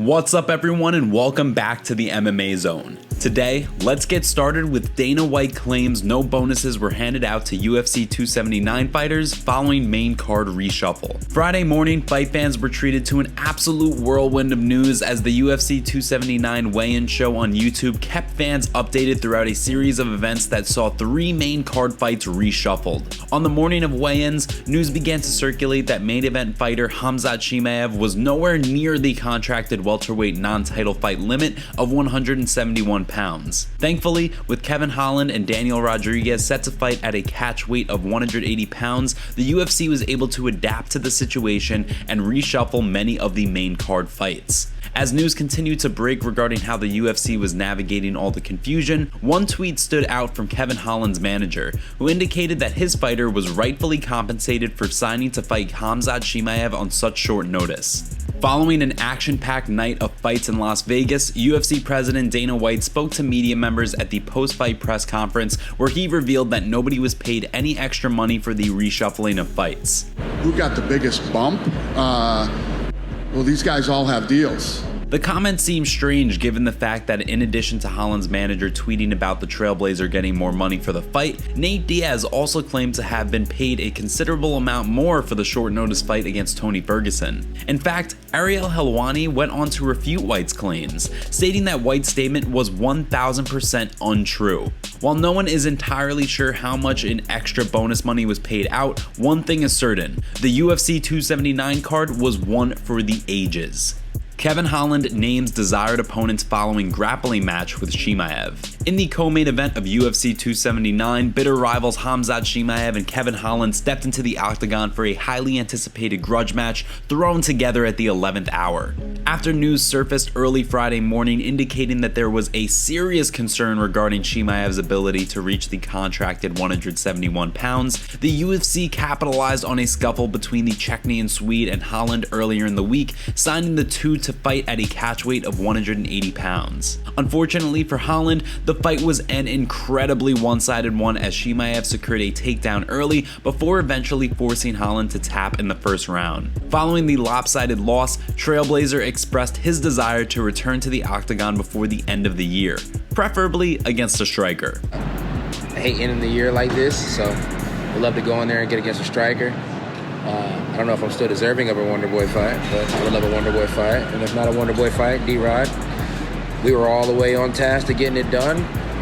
What's up everyone and welcome back to the MMA Zone. Today, let's get started with Dana White claims no bonuses were handed out to UFC 279 fighters following main card reshuffle. Friday morning, fight fans were treated to an absolute whirlwind of news as the UFC 279 weigh-in show on YouTube kept fans updated throughout a series of events that saw 3 main card fights reshuffled. On the morning of weigh-ins, news began to circulate that main event fighter Khamzat Chimaev was nowhere near the contracted welterweight non-title fight limit of 171 pounds. Thankfully, with Kevin Holland and Daniel Rodriguez set to fight at a catch weight of 180 pounds, the UFC was able to adapt to the situation and reshuffle many of the main card fights. As news continued to break regarding how the UFC was navigating all the confusion, one tweet stood out from Kevin Holland's manager, who indicated that his fighter was rightfully compensated for signing to fight Khamzat Chimaev on such short notice. Following an action-packed night of fights in Las Vegas, UFC President Dana White spoke to media members at the post-fight press conference where he revealed that nobody was paid any extra money for the reshuffling of fights. Who got the biggest bump? Well, these guys all have deals. The comment seems strange given the fact that in addition to Holland's manager tweeting about the Trailblazer getting more money for the fight, Nate Diaz also claimed to have been paid a considerable amount more for the short notice fight against Tony Ferguson. In fact, Ariel Helwani went on to refute White's claims, stating that White's statement was 1000% untrue. While no one is entirely sure how much in extra bonus money was paid out, one thing is certain: the UFC 279 card was one for the ages. Kevin Holland names desired opponents following grappling match with Chimaev. In the co-main event of UFC 279, bitter rivals Khamzat Chimaev and Kevin Holland stepped into the octagon for a highly anticipated grudge match thrown together at the 11th hour. After news surfaced early Friday morning indicating that there was a serious concern regarding Chimaev's ability to reach the contracted 171 pounds, the UFC capitalized on a scuffle between the Czechnian Swede and Holland earlier in the week, signing the two to fight at a catch weight of 180 pounds. Unfortunately for Holland, the fight was an incredibly one-sided one as Chimaev secured a takedown early before eventually forcing Holland to tap in the first round. Following the lopsided loss, Trailblazer expressed his desire to return to the octagon before the end of the year, preferably against a striker. I hate ending the year like this, so I'd love to go in there and get against a striker. I don't know if I'm still deserving of a Wonder Boy fight, but I would love a Wonder Boy fight. And if not a Wonder Boy fight, D-Rod, we were all the way on task to getting it done.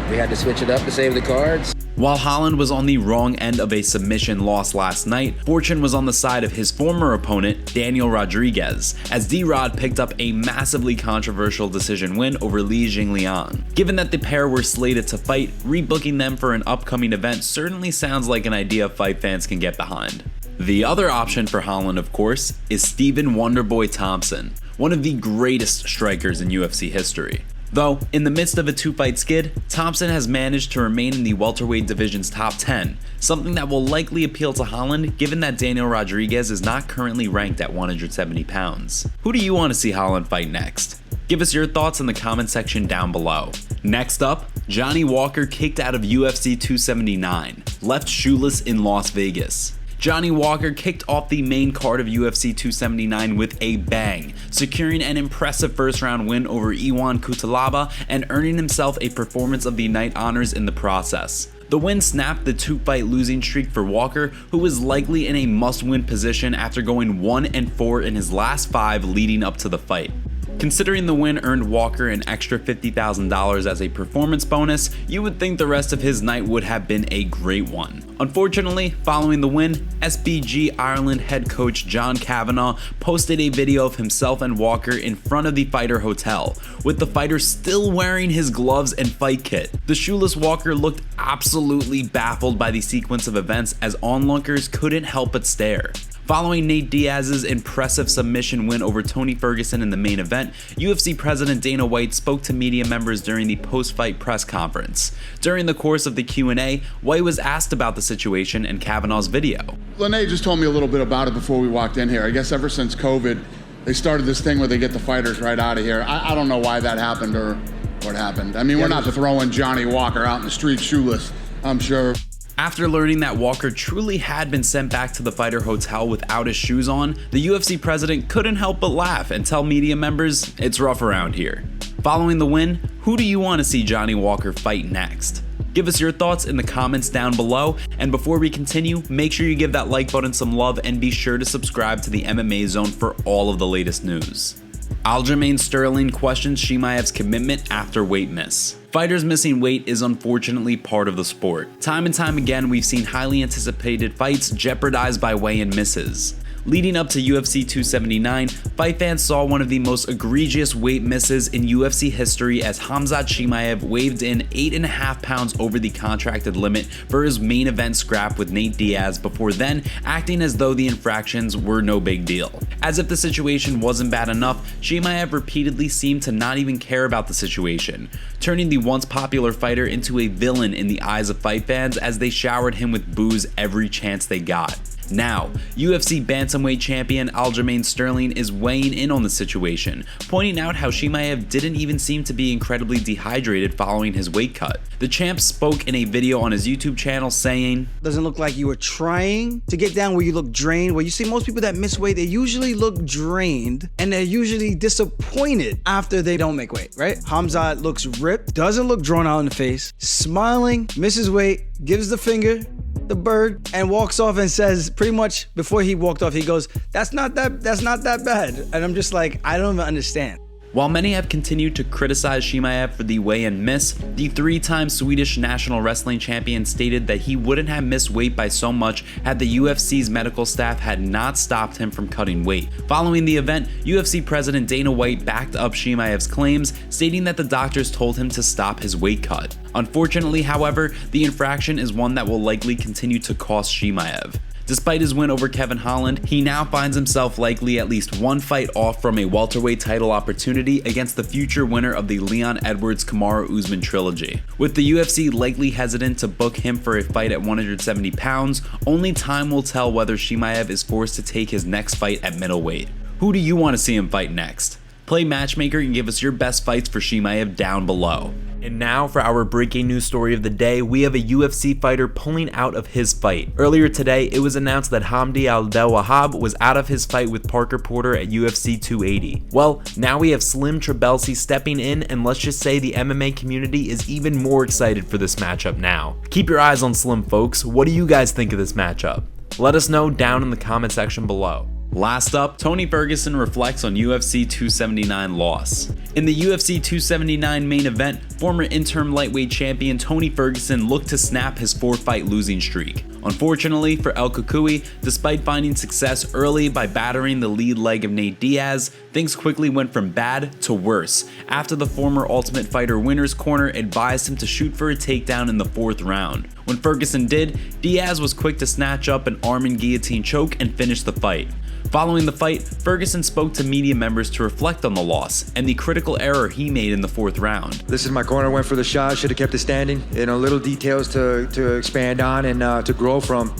We had to switch it up to save the cards. While Holland was on the wrong end of a submission loss last night, fortune was on the side of his former opponent, Daniel Rodriguez, as D-Rod picked up a massively controversial decision win over Li Jingliang. Given that the pair were slated to fight, rebooking them for an upcoming event certainly sounds like an idea fight fans can get behind. The other option for Holland, of course, is Stephen Wonderboy Thompson, one of the greatest strikers in UFC history. Though, in the midst of a 2-fight skid, Thompson has managed to remain in the welterweight division's top 10, something that will likely appeal to Holland given that Daniel Rodriguez is not currently ranked at 170 pounds. Who do you want to see Holland fight next? Give us your thoughts in the comment section down below. Next up, Johnny Walker kicked out of UFC 279, left shoeless in Las Vegas. Johnny Walker kicked off the main card of UFC 279 with a bang, securing an impressive first-round win over Iwan Cutelaba and earning himself a Performance of the Night honors in the process. The win snapped the 2-fight losing streak for Walker, who was likely in a must-win position after going 1-4 in his last 5 leading up to the fight. Considering the win earned Walker an extra $50,000 as a performance bonus, you would think the rest of his night would have been a great one. Unfortunately, following the win, SBG Ireland head coach John Kavanagh posted a video of himself and Walker in front of the fighter hotel, with the fighter still wearing his gloves and fight kit. The shoeless Walker looked absolutely baffled by the sequence of events as onlookers couldn't help but stare. Following Nate Diaz's impressive submission win over Tony Ferguson in the main event, UFC President Dana White spoke to media members during the post-fight press conference. During the course of the Q&A, White was asked about the situation and Kavanagh's video. Lene just told me a little bit about it before we walked in here. I guess ever since COVID, they started this thing where they get the fighters right out of here. I don't know why that happened or what happened. I mean, we're not throwing Johnny Walker out in the street shoeless, I'm sure. After learning that Walker truly had been sent back to the fighter hotel without his shoes on, the UFC president couldn't help but laugh and tell media members it's rough around here. Following the win, who do you want to see Johnny Walker fight next? Give us your thoughts in the comments down below, and before we continue, make sure you give that like button some love and be sure to subscribe to the MMA Zone for all of the latest news. Aljamain Sterling questions Chimaev's commitment after weight miss. Fighters missing weight is unfortunately part of the sport. Time and time again, we've seen highly anticipated fights jeopardized by weigh-in misses. Leading up to UFC 279, fight fans saw one of the most egregious weight misses in UFC history as Khamzat Chimaev waved in 8.5 pounds over the contracted limit for his main event scrap with Nate Diaz before then acting as though the infractions were no big deal. As if the situation wasn't bad enough, Chimaev repeatedly seemed to not even care about the situation, turning the once popular fighter into a villain in the eyes of fight fans as they showered him with boos every chance they got. Now, UFC bantamweight champion Aljamain Sterling is weighing in on the situation, pointing out how Chimaev didn't even seem to be incredibly dehydrated following his weight cut. The champ spoke in a video on his YouTube channel saying, "Doesn't look like you were trying to get down where you look drained. Where you see most people that miss weight, they usually look drained and they're usually disappointed after they don't make weight, right? Khamzat looks ripped, doesn't look drawn out in the face, smiling, misses weight, gives the finger, the bird, and walks off and says pretty much before he walked off, he goes, that's not that bad. And I'm just like, I don't even understand. While many have continued to criticize Chimaev for the weigh-in miss, the 3-time Swedish national wrestling champion stated that he wouldn't have missed weight by so much had the UFC's medical staff had not stopped him from cutting weight. Following the event, UFC President Dana White backed up Chimaev's claims, stating that the doctors told him to stop his weight cut. Unfortunately, however, the infraction is one that will likely continue to cost Chimaev. Despite his win over Kevin Holland, he now finds himself likely at least one fight off from a welterweight title opportunity against the future winner of the Leon Edwards-Kamaru Usman trilogy. With the UFC likely hesitant to book him for a fight at 170 pounds, only time will tell whether Chimaev is forced to take his next fight at middleweight. Who do you want to see him fight next? Play matchmaker and give us your best fights for Chimaev down below. And now for our breaking news story of the day, we have a UFC fighter pulling out of his fight. Earlier today, it was announced that Hamdi Al-Delwahab was out of his fight with Parker Porter at UFC 280. Well, now we have Slim Trabelsi stepping in, and let's just say the MMA community is even more excited for this matchup now. Keep your eyes on Slim, folks. What do you guys think of this matchup? Let us know down in the comment section below. Last up, Tony Ferguson reflects on UFC 279 loss. In the UFC 279 main event, former interim lightweight champion Tony Ferguson looked to snap his 4-fight losing streak. Unfortunately for El Cucuy, despite finding success early by battering the lead leg of Nate Diaz, things quickly went from bad to worse after the former Ultimate Fighter winner's corner advised him to shoot for a takedown in the 4th round. When Ferguson did, Diaz was quick to snatch up an arm and guillotine choke and finish the fight. Following the fight, Ferguson spoke to media members to reflect on the loss and the critical error he made in the 4th round. This is my corner, went for the shot, should have kept it standing. You know, little details to expand on and to grow from.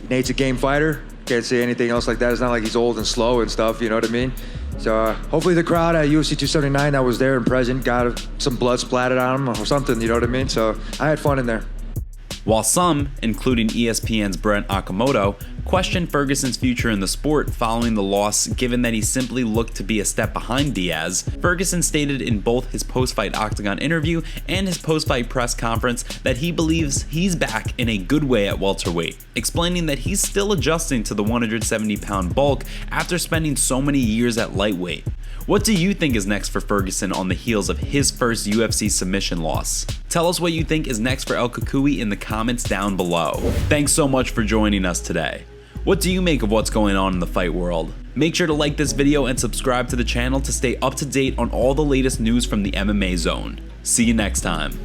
Nate's a game fighter, can't say anything else like that. It's not like he's old and slow and stuff, you know what I mean? So hopefully the crowd at UFC 279 that was there and present got some blood splattered on him or something, you know what I mean? So I had fun in there. While some, including ESPN's Brent Okamoto, questioned Ferguson's future in the sport following the loss given that he simply looked to be a step behind Diaz, Ferguson stated in both his post-fight Octagon interview and his post-fight press conference that he believes he's back in a good way at welterweight, explaining that he's still adjusting to the 170-pound bulk after spending so many years at lightweight. What do you think is next for Ferguson on the heels of his first UFC submission loss? Tell us what you think is next for El Cucuy in the comments down below. Thanks so much for joining us today. What do you make of what's going on in the fight world? Make sure to like this video and subscribe to the channel to stay up to date on all the latest news from the MMA Zone. See you next time.